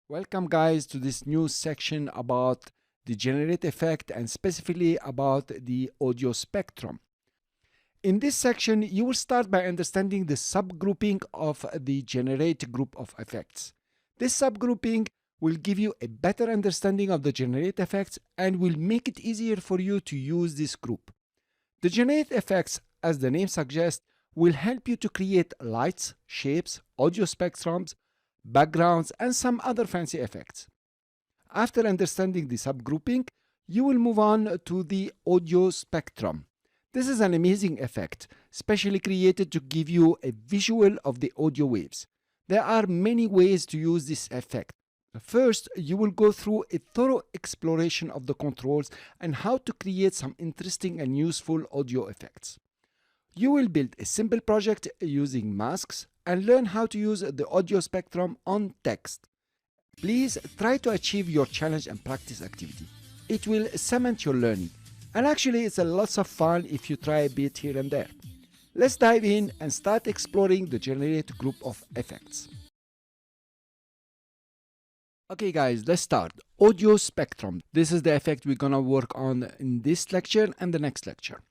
Welcome guys to this new section about the generate effect and specifically about the audio spectrum. In this section, you will start by understanding the subgrouping of the generate group of effects. This subgrouping will give you a better understanding of the generate effects and will make it easier for you to use this group. The generate effects, as the name suggests, will help you to create lights, shapes, audio spectrums, backgrounds, and some other fancy effects. After understanding the subgrouping, you will move on to the audio spectrum. This is an amazing effect, specially created to give you a visual of the audio waves. There are many ways to use this effect. First, you will go through a thorough exploration of the controls and how to create some interesting and useful audio effects. You will build a simple project using masks and learn how to use the audio spectrum on text. Please try to achieve your challenge and practice activity. It will cement your learning. And actually, it's a lots of fun if you try a bit here and there. Let's dive in and start exploring the generate group of effects. Okay guys, let's start. Audio spectrum. This is the effect we're gonna work on in this lecture and the next lecture.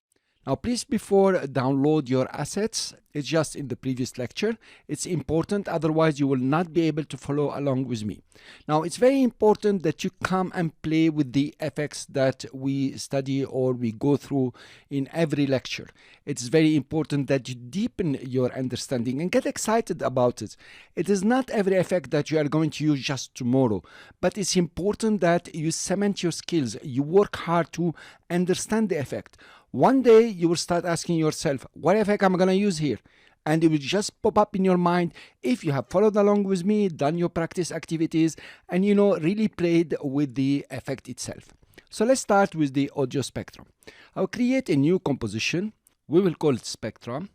Now please, before download your assets, it's just in the previous lecture. It's important, otherwise you will not be able to follow along with me. Now it's very important that you come and play with the effects that we study or we go through in every lecture. It's very important that you deepen your understanding and get excited about it. It is not every effect that you are going to use just tomorrow, but it's important that you cement your skills. You work hard to understand the effect. One day you will start asking yourself, what effect am I going to use here? And it will just pop up in your mind if you have followed along with me, done your practice activities, and really played with the effect itself. So let's start with the audio spectrum. I'll create a new composition. We will call it spectrum.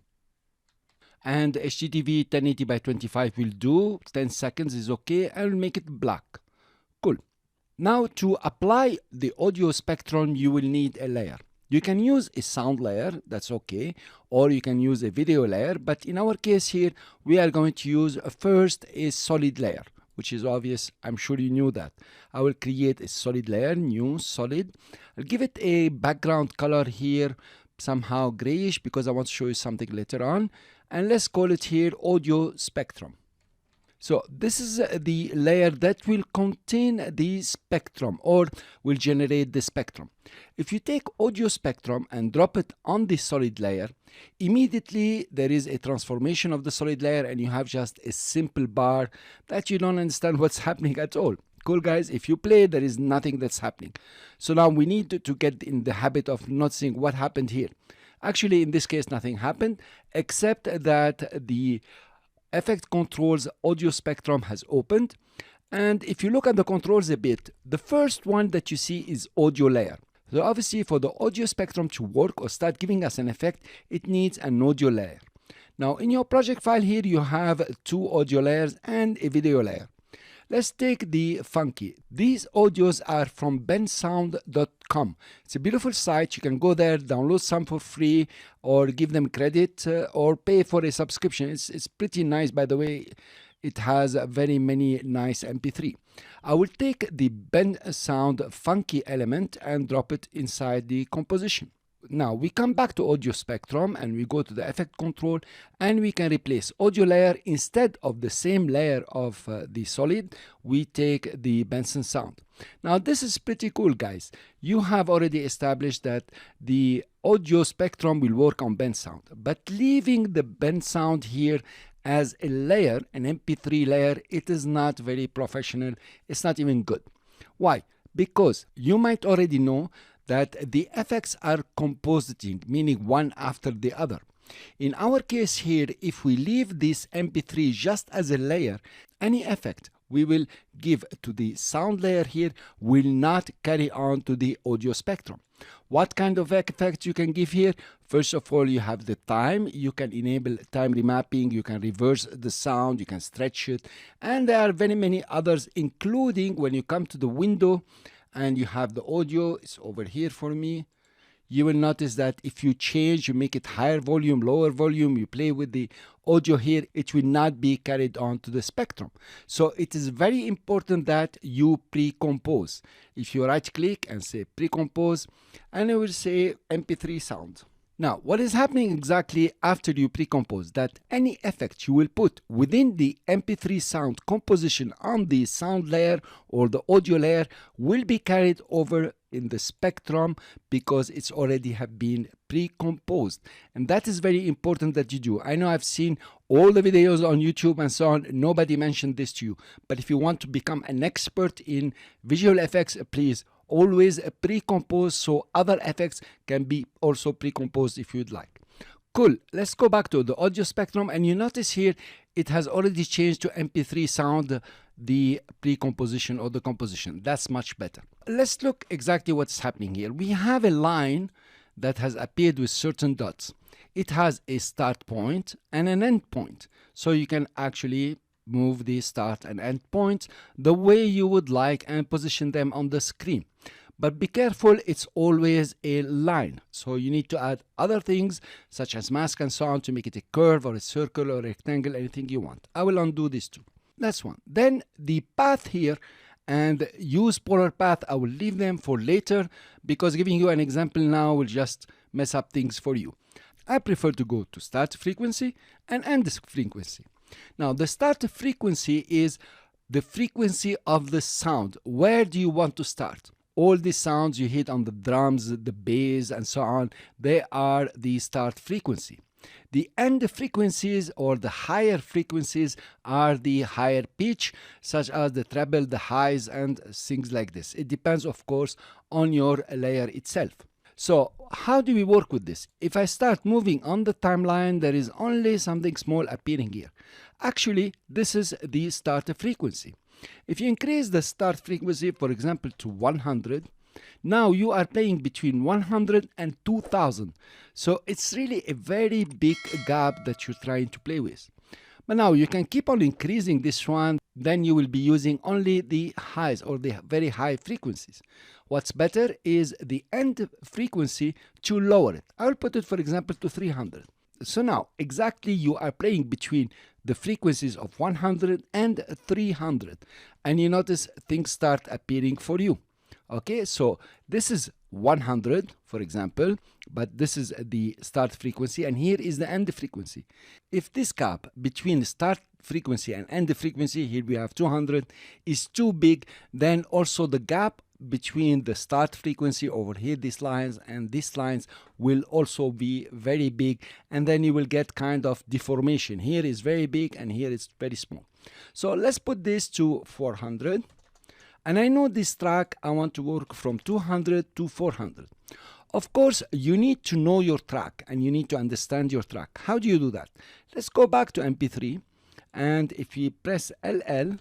And HDTV 1080 by 25 will do. 10 seconds is okay. I will make it black. Cool. Now to apply the audio spectrum, you will need a layer. You can use a sound layer, that's okay, or you can use a video layer, but in our case here, we are going to use first a solid layer, which is obvious. I'm sure you knew that. I will create a solid layer, new solid. I'll give it a background color here, somehow grayish, because I want to show you something later on. And let's call it here audio spectrum. So this is the layer that will contain the spectrum or will generate the spectrum. If you take audio spectrum and drop it on the solid layer, immediately there is a transformation of the solid layer and you have just a simple bar that you don't understand what's happening at all. Cool guys, if you play, there is nothing that's happening. So now we need to get in the habit of noticing what happened here. Actually, in this case, nothing happened except that the effect controls audio spectrum has opened, and if you look at the controls a bit, the first one that you see is audio layer. So obviously for the audio spectrum to work or start giving us an effect, it needs an audio layer. Now in your project file here you have two audio layers and a video layer. Let's take the funky. These audios are from bensound.com. It's a beautiful site. You can go there, download some for free, or give them credit, or pay for a subscription. It's pretty nice, by the way. It has very many nice MP3. I will take the bensound funky element and drop it inside the composition. Now we come back to audio spectrum and we go to the effect control and we can replace audio layer. Instead of the same layer of the solid, we take the Benson sound. Now this is pretty cool guys. You have already established that the audio spectrum will work on bend sound, but leaving the bend sound here as a layer, an MP3 layer, it is not very professional. It's not even good. Why? Because you might already know that the effects are compositing, meaning one after the other. In our case here, if we leave this MP3 just as a layer, any effect we will give to the sound layer here will not carry on to the audio spectrum. What kind of effect you can give here? First of all, you have the time. You can enable time remapping, you can reverse the sound, you can stretch it, and there are very many others, including when you come to the window and you have the audio, it's over here for me. you will notice that if you change, you make it higher volume, lower volume, you play with the audio here, it will not be carried on to the spectrum. So it is very important that you pre-compose. If you right click and say pre-compose, and it will say MP3 sound. Now, what is happening exactly after you pre-compose? That any effect you will put within the MP3 sound composition on the sound layer or the audio layer will be carried over in the spectrum because it's already have been pre-composed. And that is very important that you do. I know I've seen all the videos on YouTube and so on. Nobody mentioned this to you. But if you want to become an expert in visual effects, please always pre-compose so other effects can be also pre-composed if you'd like. Cool. Let's go back to the audio spectrum, and you notice here it has already changed to MP3 sound, the pre-composition or the composition. That's much better. Let's look exactly what's happening here. We have a line that has appeared with certain dots. It has a start point and an end point. So you can actually move the start and end points the way you would like and position them on the screen. But be careful, it's always a line. So you need to add other things such as mask and so on to make it a curve or a circle or a rectangle, anything you want. I will undo this too. That's one. Then the path here and use polar path, I will leave them for later because giving you an example now will just mess up things for you. I prefer to go to start frequency and end frequency. Now the start frequency is the frequency of the sound. Where do you want to start? All the sounds you hit on the drums, the bass and so on, they are the start frequency. The end frequencies or the higher frequencies are the higher pitch, such as the treble, the highs and things like this. It depends, of course, on your layer itself. So how do we work with this? If I start moving on the timeline, there is only something small appearing here. Actually, this is the start frequency. If you increase the start frequency, for example, to 100, now you are playing between 100 and 2000. So it's really a very big gap that you're trying to play with. But now you can keep on increasing this one, then you will be using only the highs or the very high frequencies. What's better is the end frequency to lower it. I will put it, for example, to 300. So now exactly you are playing between the frequencies of 100 and 300, and you notice things start appearing for you. Okay, so this is 100, for example, but this is the start frequency, and here is the end frequency. If this gap between start frequency and end frequency, here we have 200, is too big, then also the gap between the start frequency over here, these lines and these lines will also be very big, and then you will get kind of deformation. Here is very big and here it's very small. So let's put this to 400, and I know this track I want to work from 200 to 400. Of course, you need to know your track and you need to understand your track. How do you do that? Let's go back to MP3, and if we press LL,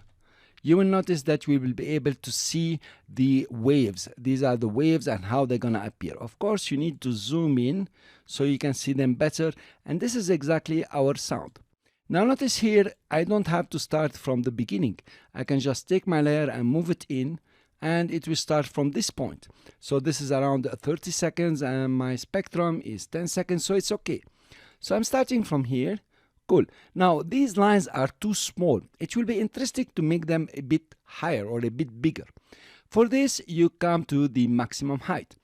you will notice that we will be able to see the waves. These are the waves and how they're gonna appear. Of course, you need to zoom in so you can see them better, and this is exactly our sound. Now notice here, I don't have to start from the beginning. I can just take my layer and move it in, and it will start from this point. So this is around 30 seconds and my spectrum is 10 seconds, so it's okay. So I'm starting from here. Cool. Now these lines are too small. It will be interesting to make them a bit higher or a bit bigger. For this, you come to the maximum height.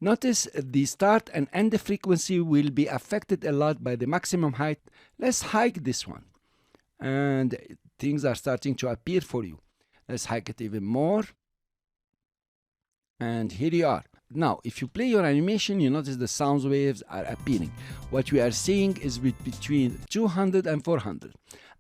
Notice the start and end frequency will be affected a lot by the maximum height. Let's hike this one, and things are starting to appear for you. Let's hike it even more, and here you are. Now, if you play your animation, you notice the sound waves are appearing. What we are seeing is between 200 and 400.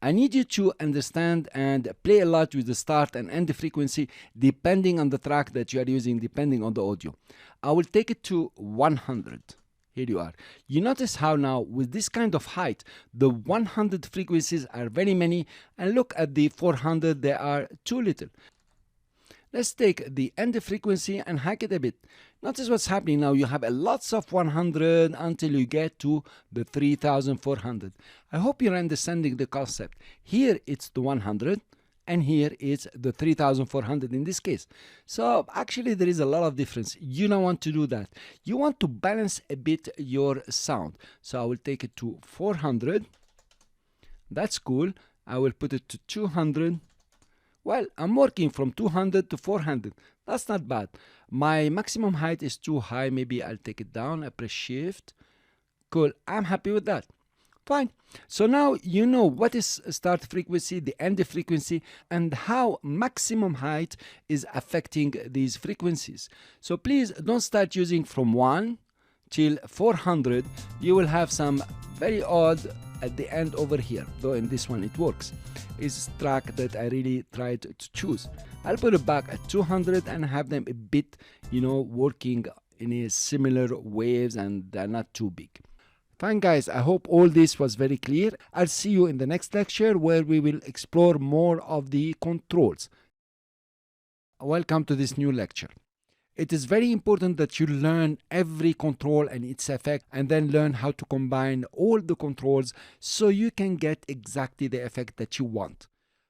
I need you to understand and play a lot with the start and end frequency depending on the track that you are using, depending on the audio. I will take it to 100. Here you are. You notice how now with this kind of height, the 100 frequencies are very many, and look at the 400, they are too little. Let's take the end frequency and hack it a bit. Notice what's happening now. You have a lots of 100 until you get to the 3400. I hope you're understanding the concept. Here it's the 100, and here is the 3400 in this case. So actually there is a lot of difference. You don't want to do that. You want to balance a bit your sound. So I will take it to 400. That's cool. I will put it to 200. Well, I'm working from 200 to 400. That's not bad. My maximum height is too high. Maybe I'll take it down. I press shift. Cool. I'm happy with that. Fine. So now you know what is start frequency, the end frequency, and how maximum height is affecting these frequencies. So please don't start using from 1 till 400. You will have some very odd at the end over here, though in this one it works. It's track that I really tried to choose. I'll put it back at 200 and have them a bit, working in a similar waves, and they're not too big. Fine guys, I hope all this was very clear. I'll see you in the next lecture where we will explore more of the controls. Welcome to this new lecture. It is very important that you learn every control and its effect, and then learn how to combine all the controls so you can get exactly the effect that you want.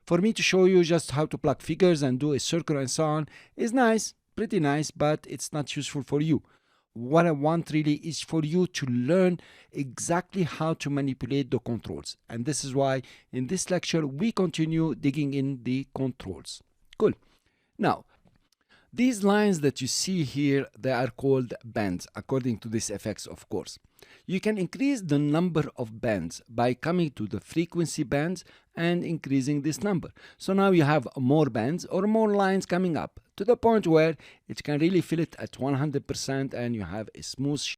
For me to show you just how to plug figures and do a circle and so on is nice, pretty nice, but it's not useful for you. What I want really is for you to learn exactly how to manipulate the controls. And this is why in this lecture we continue digging in the controls. Cool. Now, these lines that you see here, they are called bands according to these effects, of course. You can increase the number of bands by coming to the frequency bands and increasing this number. So now you have more bands or more lines coming up to the point where it can really fill it at 100% and you have a smooth shape.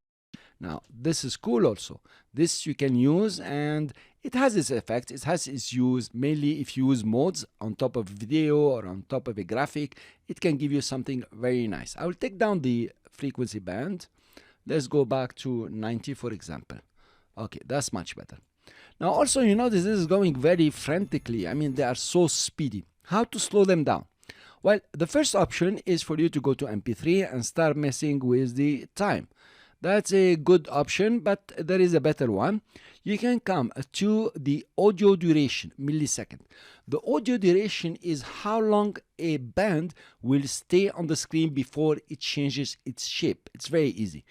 Now this is cool also. This you can use and it has its effects, it has its use, mainly if you use modes on top of video or on top of a graphic, it can give you something very nice. I will take down the frequency band. Let's go back to 90 for example. Okay, that's much better. Now also you notice this is going very frantically. I mean, they are so speedy. How to slow them down? Well, the first option is for you to go to MP3 and start messing with the time. That's a good option, but there is a better one. You can come to the audio duration, millisecond. The audio duration is how long a band will stay on the screen before it changes its shape. It's very easy.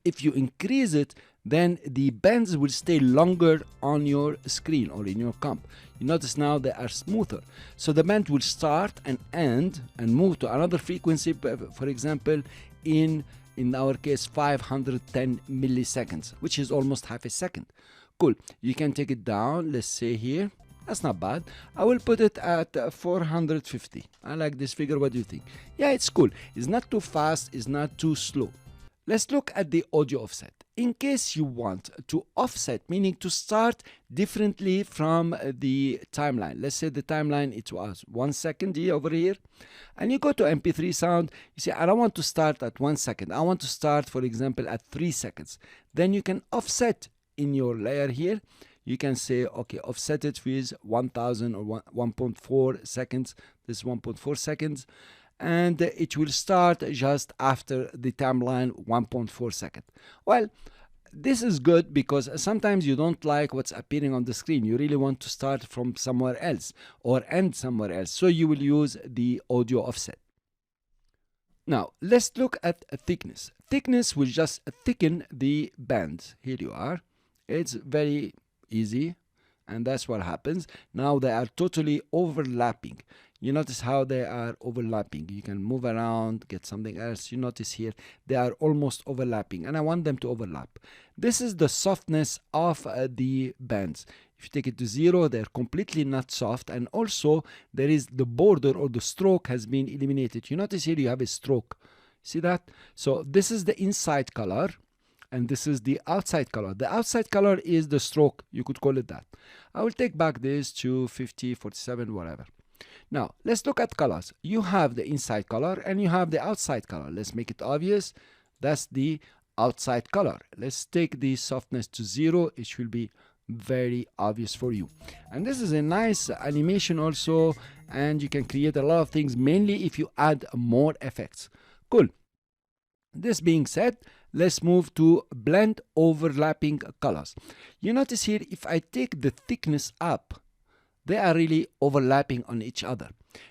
If you increase it, then the bands will stay longer on your screen or in your comp. You notice now they are smoother. So the band will start and end and move to another frequency, for example, in our case 510 milliseconds, which is almost half a second. Cool. You can take it down. Let's say here. That's not bad. I will put it at 450. I like this figure. What do you think? Yeah, it's cool. It's not too fast. It's not too slow. Let's look at the audio offset. In case you want to offset, meaning to start differently from the timeline. Let's say the timeline, it was 1 second here over here. And you go to MP3 sound, you say, I don't want to start at 1 second. I want to start, for example, at 3 seconds. Then you can offset in your layer here. You can say, okay, offset it with 1000 or 1.4 seconds. This is 1.4 seconds. And it will start just after the timeline 1.4 second. Well, this is good because sometimes you don't like what's appearing on the screen. You really want to start from somewhere else or end somewhere else. So you will use the audio offset. Now, let's look at thickness. Thickness will just thicken the band. Here you are. It's very easy. And that's what happens. Now they are totally overlapping. You notice how they are overlapping. You can move around, get something else. You notice here they are almost overlapping, and I want them to overlap. This is the softness of the bands. If you take it to 0, they're completely not soft, and also there is the border or the stroke has been eliminated. You notice here you have a stroke. See that? So this is the inside color, and this is the outside color. The outside color is the stroke. You could call it that. I will take back this to 50, 47, whatever. Now, let's look at colors. You have the inside color and you have the outside color. Let's make it obvious. That's the outside color. Let's take the softness to 0. It will be very obvious for you. And this is a nice animation also, and you can create a lot of things, mainly if you add more effects. Cool. This being said, let's move to blend overlapping colors. You notice here, if I take the thickness up, They are really overlapping on each other.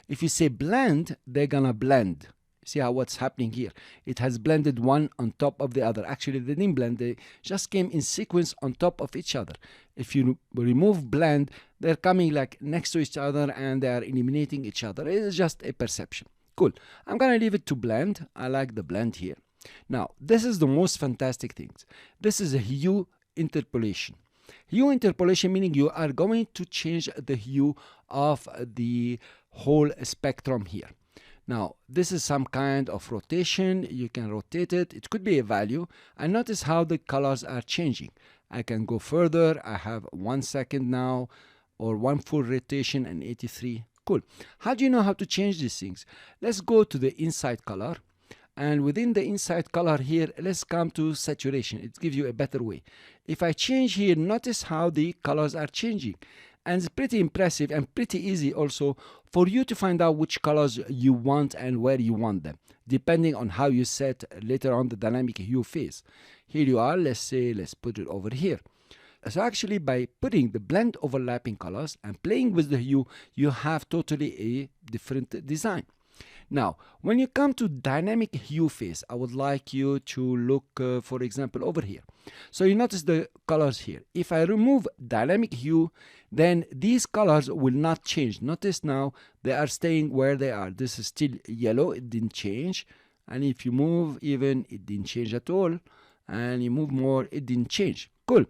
If you say blend, they're gonna blend. See how what's happening here? It has blended one on top of the other. Actually, they didn't blend, they just came in sequence on top of each other. If you remove blend, they're coming like next to each other and they are eliminating each other. It is just a perception. Cool. I'm gonna leave it to blend. I like the blend here. Now, this is the most fantastic things. This is a hue interpolation. Hue interpolation meaning you are going to change the hue of the whole spectrum here. Now, this is some kind of rotation. You can rotate it. It could be a value. And notice how the colors are changing. I can go further. I have 1 second now, or one full rotation and 83. Cool. How do you know how to change these things? Let's go to the inside color. And within the inside color here, let's come to saturation. It gives you a better way. If I change here, notice how the colors are changing. And it's pretty impressive and pretty easy also for you to find out which colors you want and where you want them, depending on how you set later on the dynamic hue phase. Here you are. Let's say, let's put it over here. So actually, by putting the blend overlapping colors and playing with the hue, you have totally a different design. Now, when you come to dynamic hue phase, I would like you to look, for example, over here. So you notice the colors here. If I remove dynamic hue, then these colors will not change. Notice now they are staying where they are. This is still yellow, it didn't change. And if you move even, it didn't change at all. And you move more, it didn't change. Cool.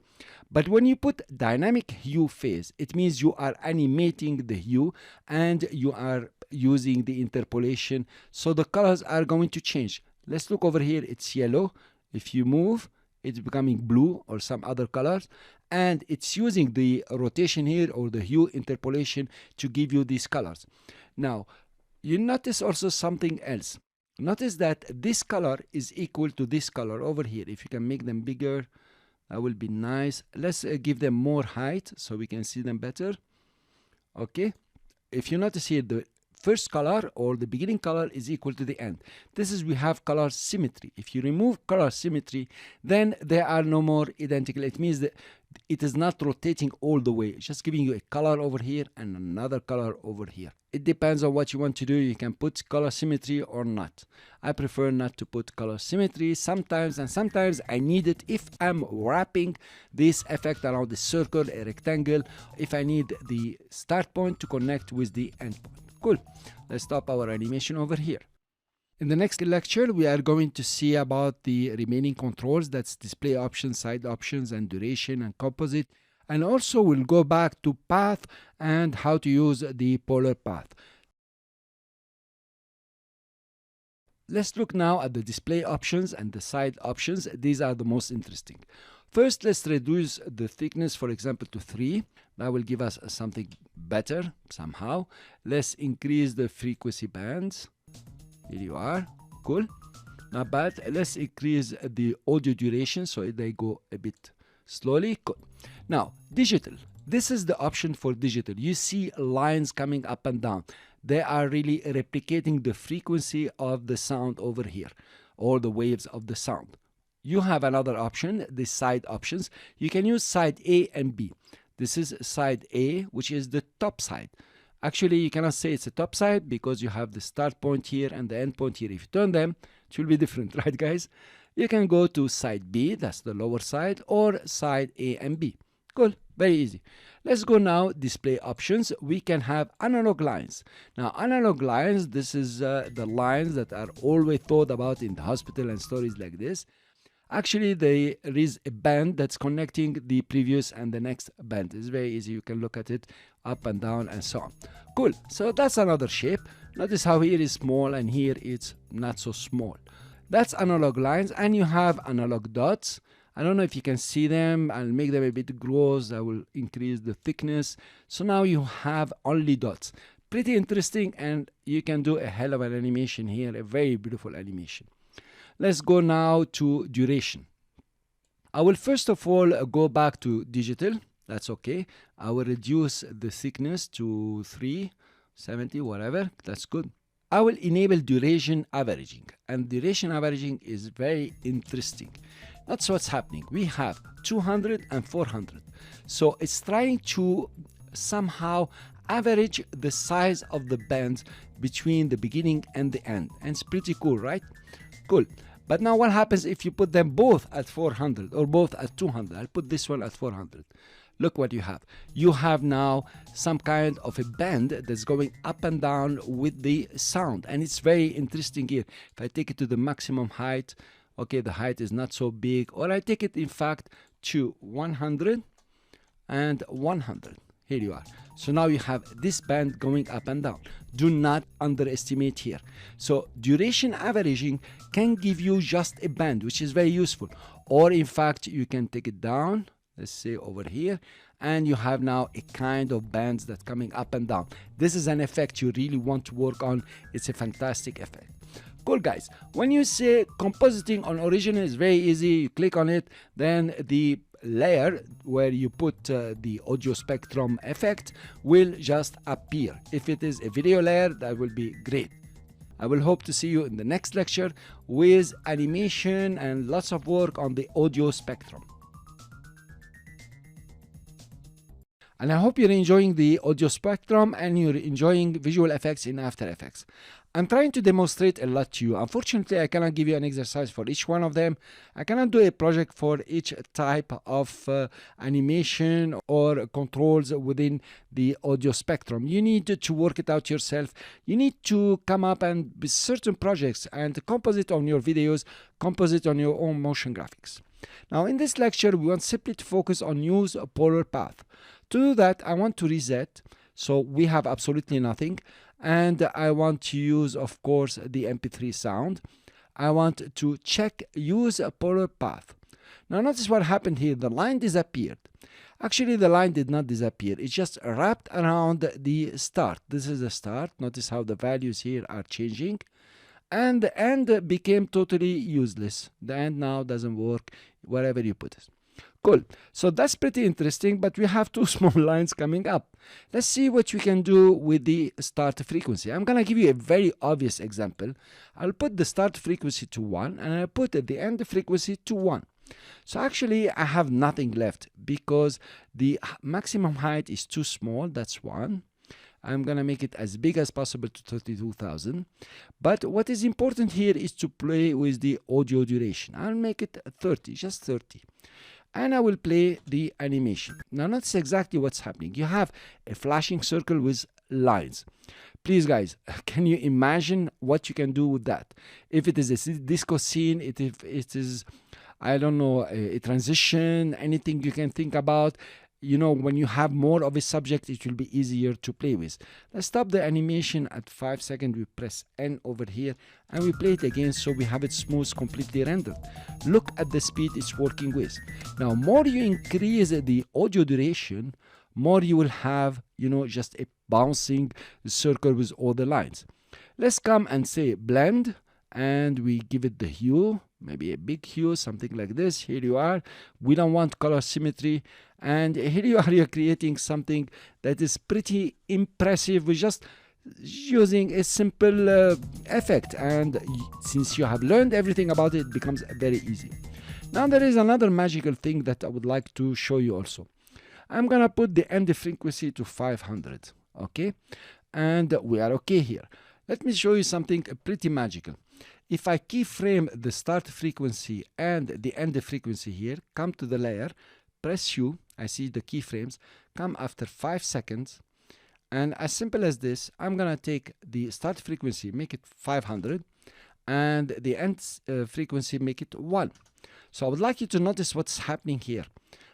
But when you put dynamic hue phase, it means you are animating the hue and you are using the interpolation. So the colors are going to change. Let's look over here. It's yellow. If you move, it's becoming blue or some other colors. And it's using the rotation here or the hue interpolation to give you these colors. Now, you notice also something else. Notice that this color is equal to this color over here. If you can make them bigger, that will be nice. Let's give them more height so we can see them better. Okay. If you notice here, the first color or the beginning color is equal to the end. This is, we have color symmetry. If you remove color symmetry, then they are no more identical. It means that it is not rotating all the way. It's just giving you a color over here and another color over here. It depends on what you want to do. You can put color symmetry or not. I prefer not to put color symmetry sometimes, and sometimes I need it if I'm wrapping this effect around the circle, a rectangle, if I need the start point to connect with the end point. Cool. Let's stop our animation over here. In the next lecture, we are going to see about the remaining controls. That's display options, side options, and duration and composite. And also we'll go back to path and how to use the polar path. Let's look now at the display options and the side options. These are the most interesting. First, let's reduce the thickness, for example, to 3. That will give us something better somehow. Let's increase the frequency bands. Here you are. Cool. Not bad. Let's increase the audio duration so they go a bit slowly. Cool. Now, digital. This is the option for digital. You see lines coming up and down. They are really replicating the frequency of the sound over here, or the waves of the sound. You have another option, the side options. You can use side A and B. This is side A, which is the top side. Actually, you cannot say it's a top side because you have the start point here and the end point here. If you turn them, it will be different, right, guys? You can go to side B, that's the lower side, or side A and B. Cool, very easy. Let's go now, display options. We can have analog lines. Now, analog lines, this is the lines that are always thought about in the hospital and stories like this. Actually, there is a band that's connecting the previous and the next band. It's very easy. You can look at it up and down and so on. Cool. So that's another shape. Notice how here is small and here it's not so small. That's analog lines, and you have analog dots. I don't know if you can see them. I'll make them a bit gross. I will increase the thickness. So now you have only dots. Pretty interesting, and you can do a hell of an animation here, a very beautiful animation. Let's go now to duration. I will first of all go back to digital. That's okay. I will reduce the thickness to 370, whatever. That's good. I will enable duration averaging, and duration averaging is very interesting. That's what's happening. We have 200 and 400. So it's trying to somehow average the size of the bands between the beginning and the end, and it's pretty cool, right? Cool. But now what happens if you put them both at 400 or both at 200? I'll put this one at 400. Look what you have. You have now some kind of a band that's going up and down with the sound, and it's very interesting here. If I take it to the maximum height, okay, the height is not so big, or I take it in fact to 100 and 100. Here you are. So now you have this band going up and down. Do not underestimate here. So duration averaging can give you just a band, which is very useful. Or in fact, you can take it down, let's say over here, and you have now a kind of bands that's coming up and down. This is an effect you really want to work on. It's a fantastic effect. Cool, guys. When you say compositing on original is very easy, you click on it, then the layer where you put the audio spectrum effect will just appear. If it is a video layer, that will be great. I will hope to see you in the next lecture with animation and lots of work on the audio spectrum. And I hope you're enjoying the audio spectrum and you're enjoying visual effects in After Effects. I'm trying to demonstrate a lot to you. Unfortunately, I cannot give you an exercise for each one of them. I cannot do a project for each type of animation or controls within the audio spectrum. You need to work it out yourself. You need to come up and with certain projects and composite on your videos, composite on your own motion graphics. Now, in this lecture, we want simply to focus on use a polar path. To do that, I want to reset. So we have absolutely nothing. And I want to use, of course, the MP3 sound. I want to check use a polar path. Now notice what happened here. The line disappeared. Actually, the line did not disappear. It just wrapped around the start. This is the start. Notice how the values here are changing. And the end became totally useless. The end now doesn't work wherever you put it. Cool. So that's pretty interesting, but we have two small lines coming up. Let's see what we can do with the start frequency. I'm going to give you a very obvious example. I'll put the start frequency to 1 and I'll put the end frequency to 1. So actually I have nothing left because the maximum height is too small. That's 1. I'm going to make it as big as possible to 32,000. But what is important here is to play with the audio duration. I'll make it 30, just 30. And I will play the animation. Now notice exactly what's happening. You have a flashing circle with lines. Please guys, can you imagine what you can do with that? If it is a disco scene, if it is, I don't know, a transition, anything you can think about, you know, when you have more of a subject, it will be easier to play with. Let's stop the animation at 5 seconds. We press N over here and we play it again so we have it smooth, completely rendered. Look at the speed it's working with. Now, more you increase the audio duration, more you will have, you know, just a bouncing circle with all the lines. Let's come and say blend, and we give it the hue, maybe a big hue, something like this. Here you are. We don't want color symmetry. And here you are, you're creating something that is pretty impressive with just using a simple effect. And since you have learned everything about it, it becomes very easy. Now there is another magical thing that I would like to show you also. I'm gonna put the end frequency to 500, okay? And we are okay here. Let me show you something pretty magical. If I keyframe the start frequency and the end frequency here, come to the layer, press U, I see the keyframes, come after 5 seconds, and as simple as this, I'm gonna take the start frequency, make it 500, and the end frequency, make it 1. So I would like you to notice what's happening here.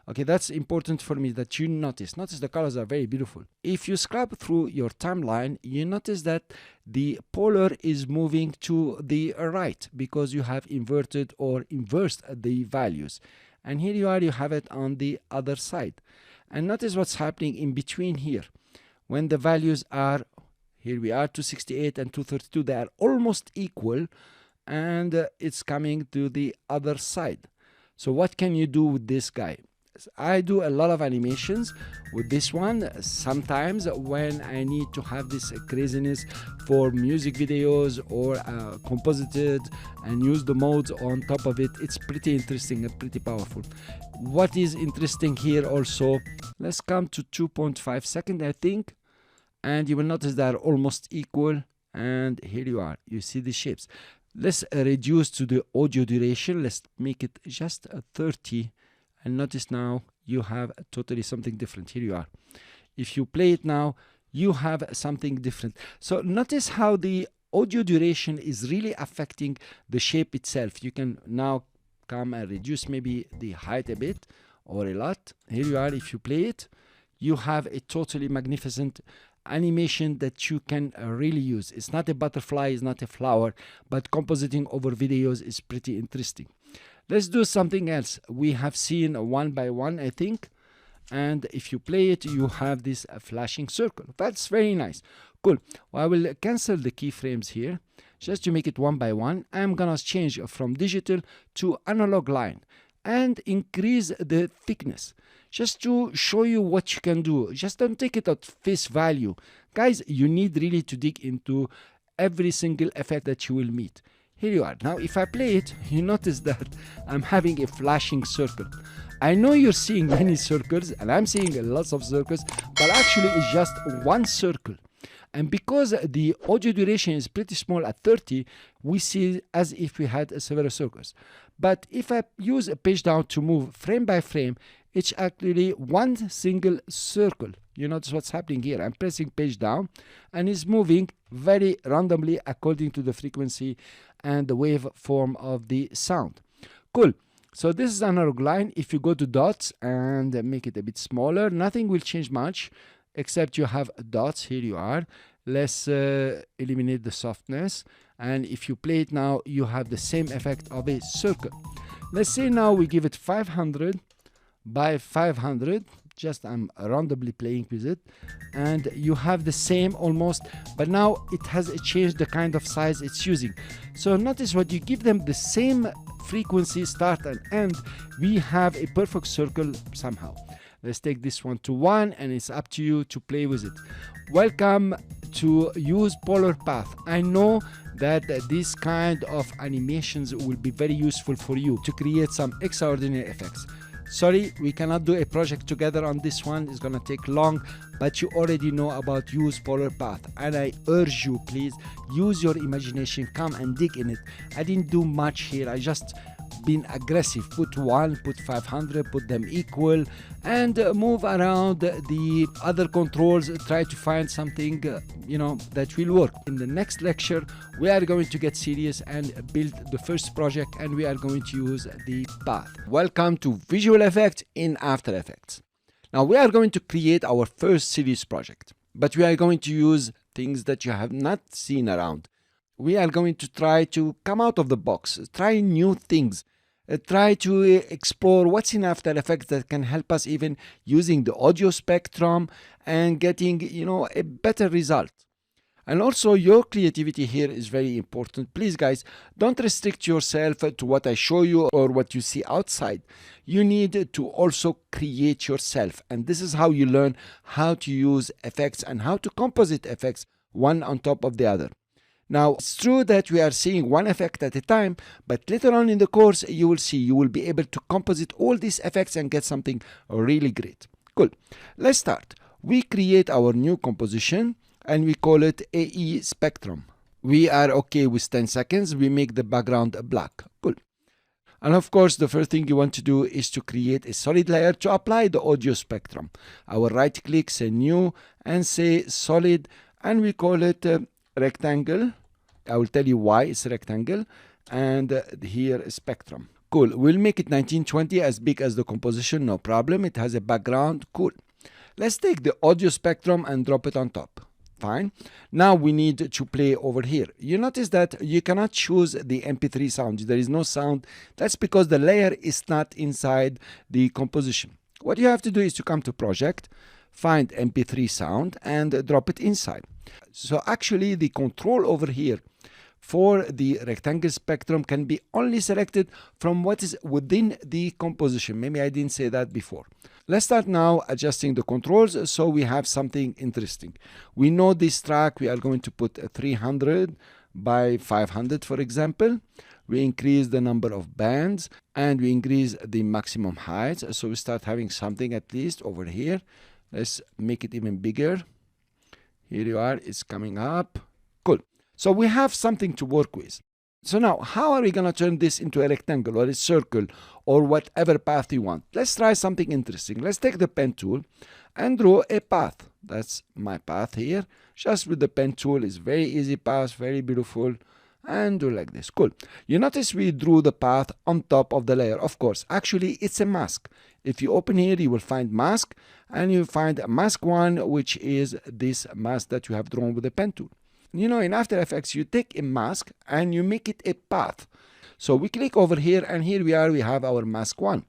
Okay, that's important for me that you notice. Notice the colors are very beautiful. If you scrub through your timeline, you notice that the polar is moving to the right because you have inverted or inversed the values. And here you are, you have it on the other side. And notice what's happening in between here. When the values are, here we are, 268 and 232, they are almost equal, and it's coming to the other side. So what can you do with this guy? I do a lot of animations with this one. Sometimes when I need to have this craziness for music videos or composited and use the modes on top of it, it's pretty interesting and pretty powerful. What is interesting here also, let's come to 2.5 seconds, I think. and you will notice they're almost equal. And here you are, you see the shapes. Let's reduce to the audio duration. Let's make it just 30, and notice now you have totally something different. Here you are. If you play it now, you have something different. So notice how the audio duration is really affecting the shape itself. You can now come and reduce maybe the height a bit or a lot. Here you are. If you play it, you have a totally magnificent animation that you can really use. It's not a butterfly, it's not a flower, but compositing over videos is pretty interesting. Let's do something else. We have seen one by one, I think, and if you play it, you have this flashing circle. That's very nice. Cool. Well, I will cancel the keyframes here just to make it one by one. I'm gonna change from digital to analog line and increase the thickness, just to show you what you can do. Just don't take it at face value. Guys, you need really to dig into every single effect that you will meet. Here you are. Now, if I play it, you notice that I'm having a flashing circle. I know you're seeing many circles, and I'm seeing lots of circles, but actually it's just one circle. And because the audio duration is pretty small at 30, we see as if we had several circles. But if I use a page down to move frame by frame, it's actually one single circle. You notice what's happening here. I'm pressing page down, and it's moving very randomly according to the frequency and the waveform of the sound. Cool. So this is analog line. If you go to dots and make it a bit smaller, nothing will change much, except you have dots. Here you are. Let's eliminate the softness. And if you play it now, you have the same effect of a circle. Let's say now we give it 500 by 500. Just I'm randomly playing with it. And you have the same almost, but now it has changed the kind of size it's using. So notice what you give them the same frequency, start and end, we have a perfect circle somehow. Let's take this one to 1, and it's up to you to play with it. Welcome to use polar path. I know that these kind of animations will be very useful for you to create some extraordinary effects. Sorry, we cannot do a project together on this one. It's gonna take long, but you already know about use polar path, and I urge you, please use your imagination, come and dig in it. I didn't do much here. I just been aggressive. Put 1, put 500, put them equal, and move around the other controls. Try to find something that will work. In the next lecture, we are going to get serious and build the first project, and we are going to use the path. Welcome to visual effects in After Effects. Now we are going to create our first serious project, but we are going to use things that you have not seen around. We are going to try to come out of the box, try new things, try to explore what's in After Effects that can help us even using the audio spectrum and getting, a better result. And also your creativity here is very important. Please guys, don't restrict yourself to what I show you or what you see outside. You need to also create yourself. And this is how you learn how to use effects and how to composite effects one on top of the other. Now, it's true that we are seeing one effect at a time, but later on in the course, you will be able to composite all these effects and get something really great. Cool. Let's start. We create our new composition and we call it AE Spectrum. We are okay with 10 seconds. We make the background black. Cool. And of course, the first thing you want to do is to create a solid layer to apply the audio spectrum. I will right click, say new, and say solid, and we call it rectangle. I will tell you why it's rectangle, and here spectrum. Cool. We'll make it 1920, as big as the composition, no problem. It has a background. Cool. Let's take the audio spectrum and drop it on top. Fine. Now we need to play over here. You notice that you cannot choose the MP3 sound. There is no sound. That's because the layer is not inside the composition. What you have to do is to come to project, find MP3 sound, and drop it inside. So actually the control over here for the rectangle spectrum can be only selected from what is within the composition. Maybe I didn't say that before. Let's start now adjusting the controls so we have something interesting. We know this track, we are going to put 300 by 500, for example. We increase the number of bands and we increase the maximum height. So we start having something at least over here. Let's make it even bigger. Here you are, it's coming up. Cool. So we have something to work with. So now, how are we going to turn this into a rectangle or a circle or whatever path you want? Let's try something interesting. Let's take the pen tool and draw a path. That's my path here. Just with the pen tool, it's very easy path, very beautiful. And do like this. Cool. You notice we drew the path on top of the layer. Of course, actually, it's a mask. If you open here, you will find mask, and you find mask 1, which is this mask that you have drawn with the pen tool. You know, in After Effects, you take a mask and you make it a path. So we click over here, and here we are, we have our mask 1.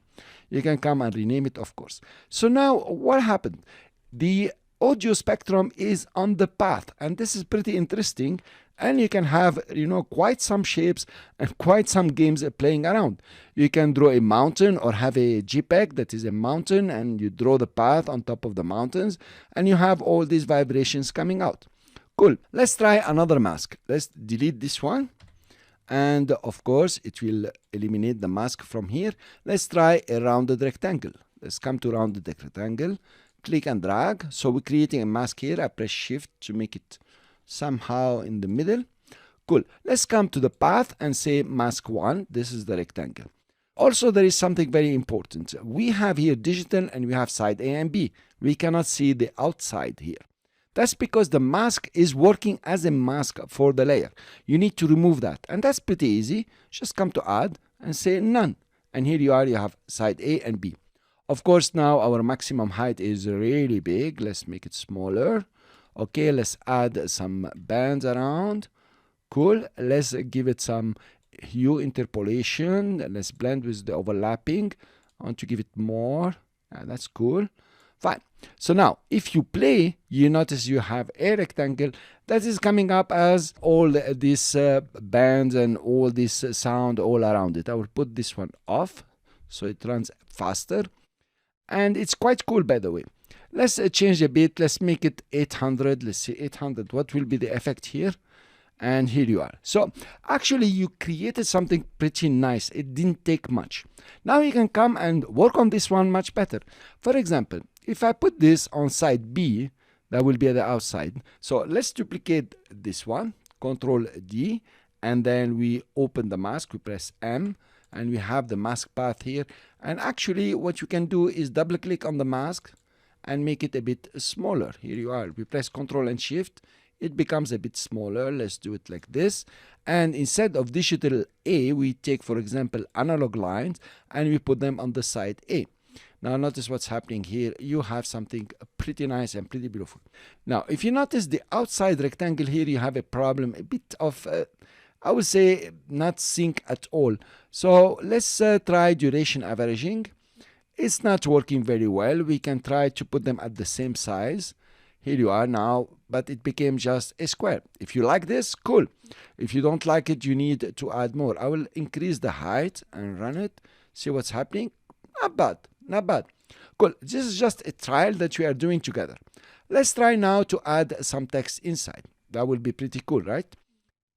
You can come and rename it, of course. So now what happened? The audio spectrum is on the path, and this is pretty interesting. And you can have, you know, quite some shapes and quite some games playing around. You can draw a mountain or have a JPEG that is a mountain, and you draw the path on top of the mountains, and you have all these vibrations coming out. Cool. Let's try another mask. Let's delete this one. And of course, it will eliminate the mask from here. Let's try a rounded rectangle. Let's come to rounded rectangle. Click and drag. So we're creating a mask here. I press Shift to make it somehow in the middle. Cool. Let's come to the path and say mask 1. This is the rectangle. Also, there is something very important. We have here digital and we have side A and B. We cannot see the outside here. That's because the mask is working as a mask for the layer. You need to remove that. And that's pretty easy. Just come to add and say none. And here you are, you have side A and B. Of course, now our maximum height is really big. Let's make it smaller. Okay, let's add some bands around. Cool. Let's give it some hue interpolation. Let's blend with the overlapping. I want to give it more. That's cool. Fine. So now, if you play, you notice you have a rectangle that is coming up as all these bands and all this sound all around it. I will put this one off so it runs faster. And it's quite cool, by the way. Let's change a bit. Let's make it 800. Let's see 800. What will be the effect here? And here you are. So actually you created something pretty nice. It didn't take much. Now you can come and work on this one much better. For example, if I put this on side B, that will be at the outside. So let's duplicate this one, Control D, and then we open the mask, we press M, and we have the mask path here. And actually what you can do is double click on the mask and make it a bit smaller. Here you are. We press Control and Shift. It becomes a bit smaller. Let's do it like this. And instead of digital A, we take, for example, analog lines and we put them on the side A. Now notice what's happening here. You have something pretty nice and pretty beautiful. Now, if you notice the outside rectangle here, you have a problem, a bit of, I would say, not sync at all. So let's try duration averaging. It's not working very well. We can try to put them at the same size. Here you are now, but it became just a square. If you like this, cool. If you don't like it, you need to add more. I will increase the height and run it. See what's happening. Not bad, not bad. Cool. This is just a trial that we are doing together. Let's try now to add some text inside. That will be pretty cool, right?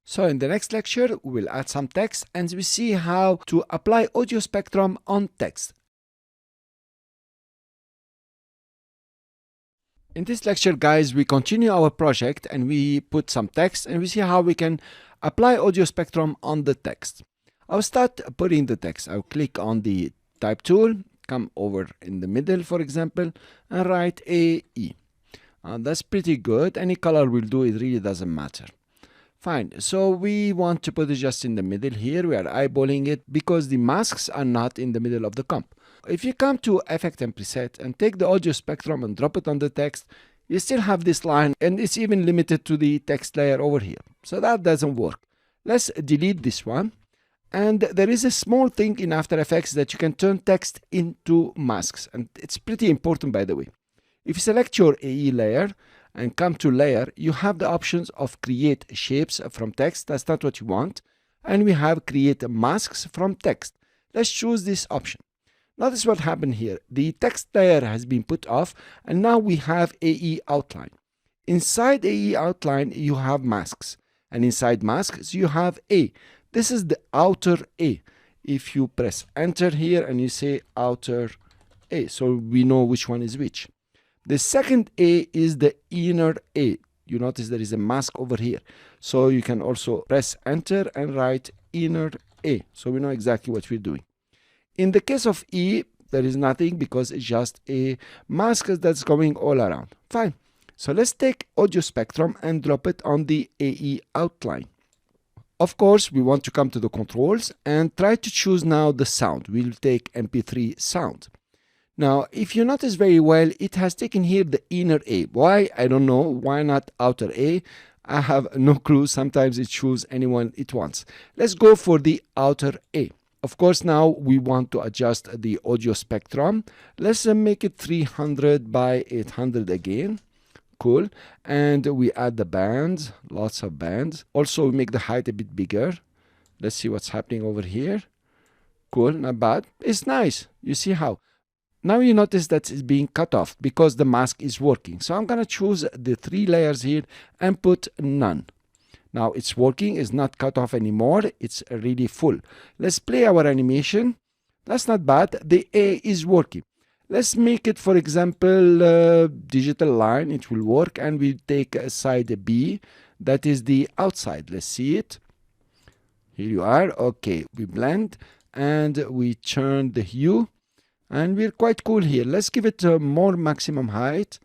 So in the next lecture, we will add some text and we see how to apply audio spectrum on text. In this lecture, guys, we continue our project and we put some text and we see how we can apply audio spectrum on the text. I'll start putting the text. I'll click on the type tool, come over in the middle, for example, and write AE. That's pretty good. Any color will do, it really doesn't matter. Fine, so we want to put it just in the middle here. We are eyeballing it because the masks are not in the middle of the comp. If you come to Effect and Preset and take the audio spectrum and drop it on the text, you still have this line and it's even limited to the text layer over here. So that doesn't work. Let's delete this one. And there is a small thing in After Effects that you can turn text into masks. And it's pretty important, by the way. If you select your AE layer and come to layer, you have the options of create shapes from text. That's not what you want. And we have create masks from text. Let's choose this option. Notice what happened here. The text layer has been put off and now we have AE outline. Inside AE outline, you have masks. And inside masks, you have A. This is the outer A. If you press enter here and you say outer A, so we know which one is which. The second A is the inner A. You notice there is a mask over here. So you can also press enter and write inner A. So we know exactly what we're doing. In the case of E, there is nothing because it's just a mask that's going all around. Fine. So let's take audio spectrum and drop it on the AE outline. Of course, we want to come to the controls and try to choose now the sound. We'll take MP3 sound. Now, if you notice very well, it has taken here the inner A. Why? I don't know. Why not outer A? I have no clue. Sometimes it chooses anyone it wants. Let's go for the outer A. Of course, now we want to adjust the audio spectrum. Let's make it 300 by 800 again. Cool. And we add the bands, lots of bands. Also, we make the height a bit bigger. Let's see what's happening over here. Cool, not bad. It's nice. You see how? Now you notice that it's being cut off because the mask is working. So I'm going to choose the 3 layers here and put none. Now it's working, it's not cut off anymore. It's really full. Let's play our animation. That's not bad. The A is working. Let's make it, for example, digital line. It will work. And we take side B. That is the outside. Let's see it. Here you are. Okay, we blend and we turn the hue. And we're quite cool here. Let's give it more maximum height.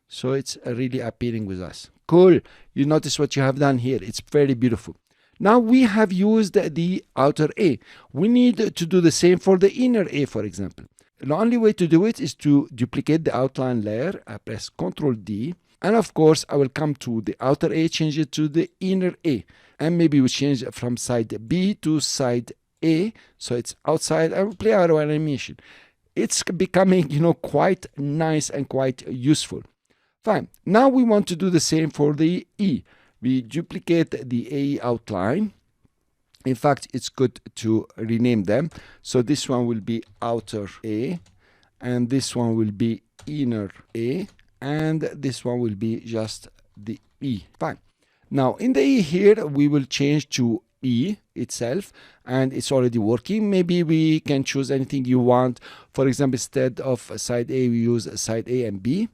So it's really appealing with us. Cool. You notice what you have done here. It's very beautiful. Now we have used the outer A. We need to do the same for the inner A, for example. The only way to do it is to duplicate the outline layer. I press Ctrl D. And of course, I will come to the outer A, change it to the inner A. And maybe we change it from side B to side A. So it's outside. I will play our animation. It's becoming, quite nice and quite useful. Fine. Now we want to do the same for the E. We duplicate the AE outline. In fact, it's good to rename them. So this one will be outer A, and this one will be inner A, and this one will be just the E. Fine. Now in the E here, we will change to E itself, and it's already working. Maybe we can choose anything you want. For example, instead of side A, we use side A and B.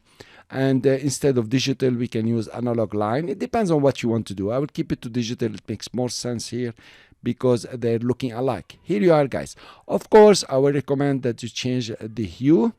And instead of digital, we can use analog line. It depends on what you want to do. I will keep it to digital. It makes more sense here because they're looking alike. Here you are, guys. Of course, I will recommend that you change the hue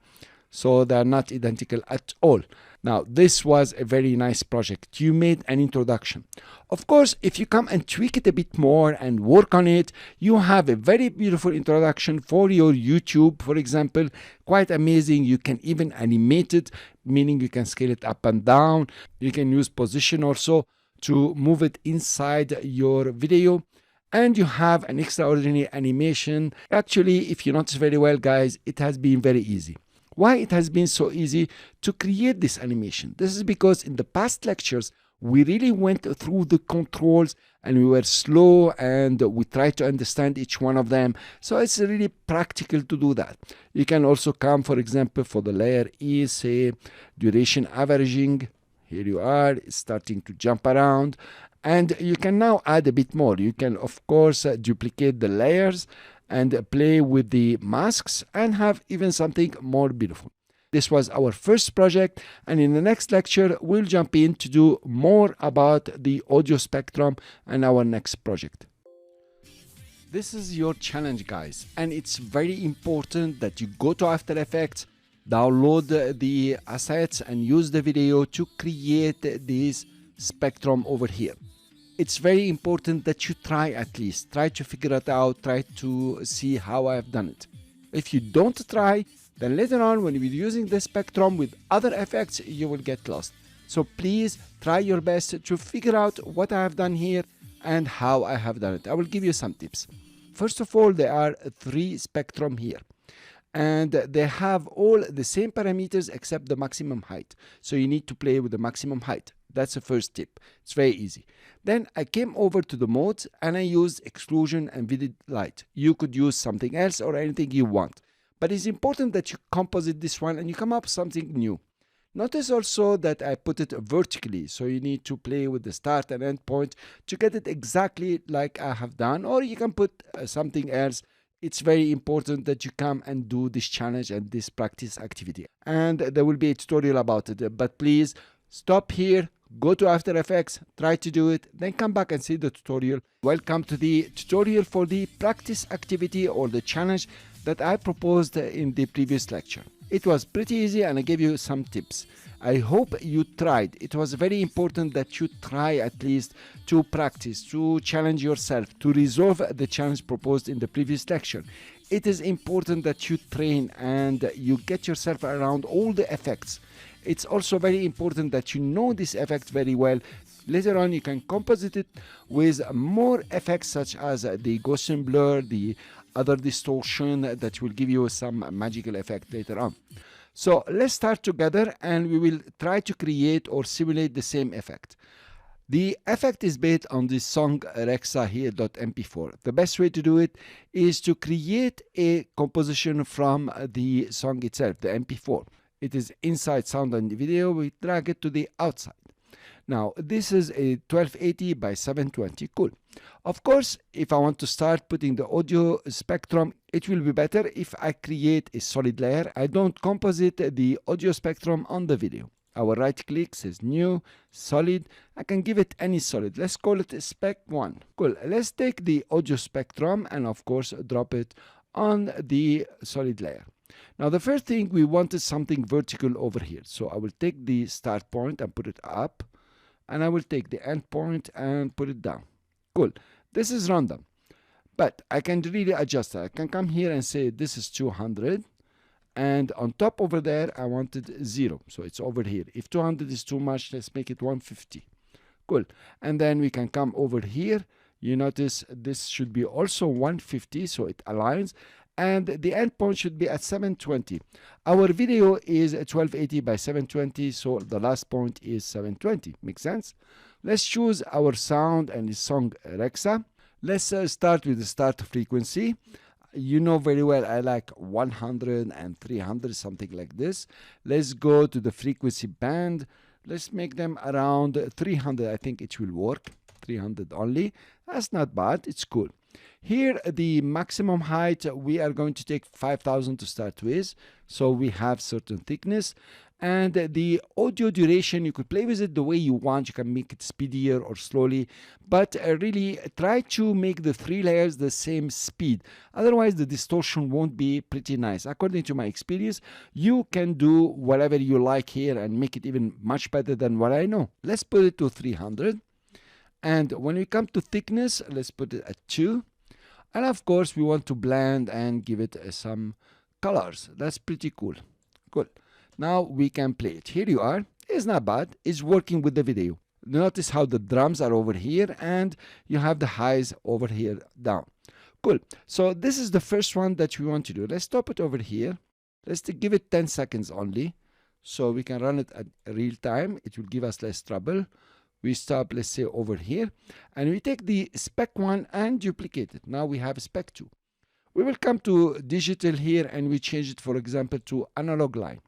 so they're not identical at all. Now, this was a very nice project. You made an introduction. Of course, if you come and tweak it a bit more and work on it, you have a very beautiful introduction for your YouTube, for example. Quite amazing. You can even animate it, meaning you can scale it up and down. You can use position also to move it inside your video. And you have an extraordinary animation. Actually, if you notice very well, guys, it has been very easy. Why it has been so easy to create this animation? This is because in the past lectures, we really went through the controls and we were slow and we tried to understand each one of them. So it's really practical to do that. You can also come, for example, for the layer E, say duration averaging. Here you are, it's starting to jump around. And you can now add a bit more. You can, of course, duplicate the layers and play with the masks and have even something more beautiful. This was our first project, and in the next lecture, we'll jump in to do more about the audio spectrum and our next project. This is your challenge, guys, and it's very important that you go to After Effects, download the assets and use the video to create this spectrum over here. It's very important that you try at least. Try to figure it out. Try to see how I've done it. If you don't try, then later on when you're using the spectrum with other effects, you will get lost. So please try your best to figure out what I have done here and how I have done it. I will give you some tips. First of all, there are 3 spectrum here. And they have all the same parameters except the maximum height. So you need to play with the maximum height. That's the first tip. It's very easy. Then I came over to the modes and I used exclusion and vivid light. You could use something else or anything you want. But it's important that you composite this one and you come up with something new. Notice also that I put it vertically. So you need to play with the start and end point to get it exactly like I have done. Or you can put something else. It's very important that you come and do this challenge and this practice activity. And there will be a tutorial about it. But please stop here, Go to After Effects, try to do it, then come back and see the tutorial. Welcome to the tutorial for the practice activity or the challenge that I proposed in the previous lecture. It was pretty easy and I gave you some tips. I hope you tried. It was very important that you try at least to practice, to challenge yourself, to resolve the challenge proposed in the previous lecture. It is important that you train and you get yourself around all the effects. It's also very important that you know this effect very well. Later on, you can composite it with more effects such as the Gaussian blur, the other distortion that will give you some magical effect later on. So let's start together and we will try to create or simulate the same effect. The effect is based on the song Rexa here.mp4. The best way to do it is to create a composition from the song itself, the mp4. It is inside sound and video. We drag it to the outside. Now, this is a 1280 by 720. Cool. Of course, if I want to start putting the audio spectrum, it will be better if I create a solid layer. I don't composite the audio spectrum on the video. I will right click, says new, solid. I can give it any solid. Let's call it spec 1. Cool. Let's take the audio spectrum and of course drop it on the solid layer. Now the first thing, we wanted something vertical over here. So I will take the start point and put it up. And I will take the end point and put it down. Cool. This is random. But I can really adjust it. I can come here and say this is 200. And on top over there, I wanted 0. So it's over here. If 200 is too much, let's make it 150. Cool. And then we can come over here. You notice this should be also 150. So it aligns. And the endpoint should be at 720. Our video is 1280 by 720. So the last point is 720. Makes sense? Let's choose our sound and the song Rexa. Let's start with the start frequency. You know very well I like 100 and 300, something like this. Let's go to the frequency band. Let's make them around 300. I think it will work. 300 only. That's not bad. It's cool. Here, the maximum height, we are going to take 5000 to start with. So we have certain thickness. And the audio duration, you could play with it the way you want. You can make it speedier or slowly. But really, try to make the 3 layers the same speed. Otherwise, the distortion won't be pretty nice. According to my experience, you can do whatever you like here and make it even much better than what I know. Let's put it to 300. And when we come to thickness, let's put it at 2. And of course, we want to blend and give it some colors. That's pretty cool. Cool. Now we can play it. Here you are. It's not bad. It's working with the video. Notice how the drums are over here and you have the highs over here down. Cool. So this is the first one that we want to do. Let's stop it over here. Let's give it 10 seconds only. So we can run it at real time. It will give us less trouble. We stop, let's say, over here. And we take the spec 1 and duplicate it. Now we have spec 2. We will come to digital here and we change it, for example, to analog line.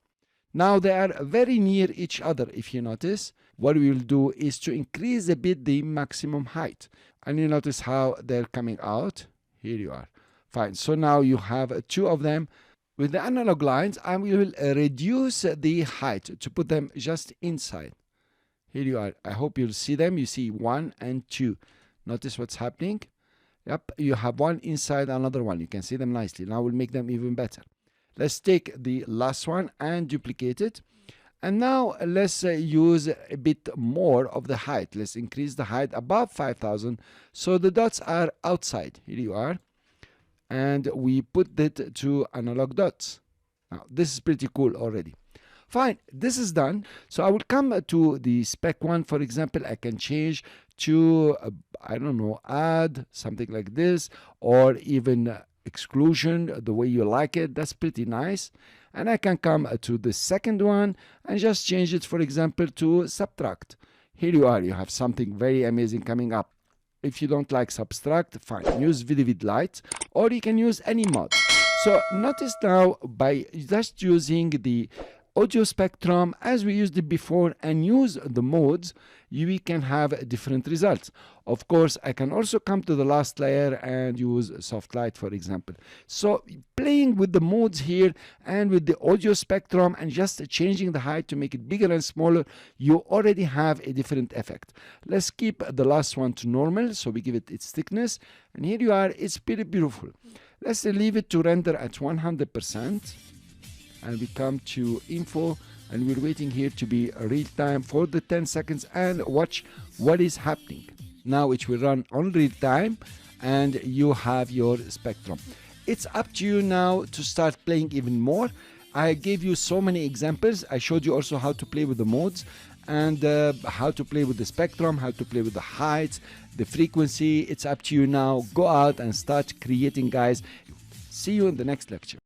Now they are very near each other. If you notice, what we will do is to increase a bit the maximum height. And you notice how they're coming out. Here you are. Fine. So now you have 2 of them. With the analog lines, and we will reduce the height to put them just inside. Here you are. I hope you'll see them. You see 1 and 2. Notice what's happening. Yep, you have one inside another one. You can see them nicely. Now we'll make them even better. Let's take the last one and duplicate it. And now let's use a bit more of the height. Let's increase the height above 5000. So the dots are outside. Here you are. And we put it to analog dots. Now this is pretty cool already. Fine, this is done. So I will come to the spec 1, for example. I can change to, I don't know, add something like this, or even exclusion, the way you like it. That's pretty nice. And I can come to the second one and just change it, for example, to subtract. Here you are. You have something very amazing coming up. If you don't like subtract, fine. Use Vivid Light, or you can use any mod. So notice now, by just using the audio spectrum as we used it before and use the modes, we can have different results. Of course, I can also come to the last layer and use soft light, for example. So play playing with the modes here and with the audio spectrum and just changing the height to make it bigger and smaller, you already have a different effect. Let's keep the last one to normal, so we give it its thickness, and here you are. It's pretty beautiful. Let's leave it to render at 100%, and we come to info, and we're waiting here to be real time for the 10 seconds and watch what is happening. Now it will run on real time and you have your spectrum. It's up to you now to start playing even more. I gave you so many examples. I showed you also how to play with the modes and how to play with the spectrum, how to play with the heights, the frequency. It's up to you now. Go out and start creating, guys. See you in the next lecture.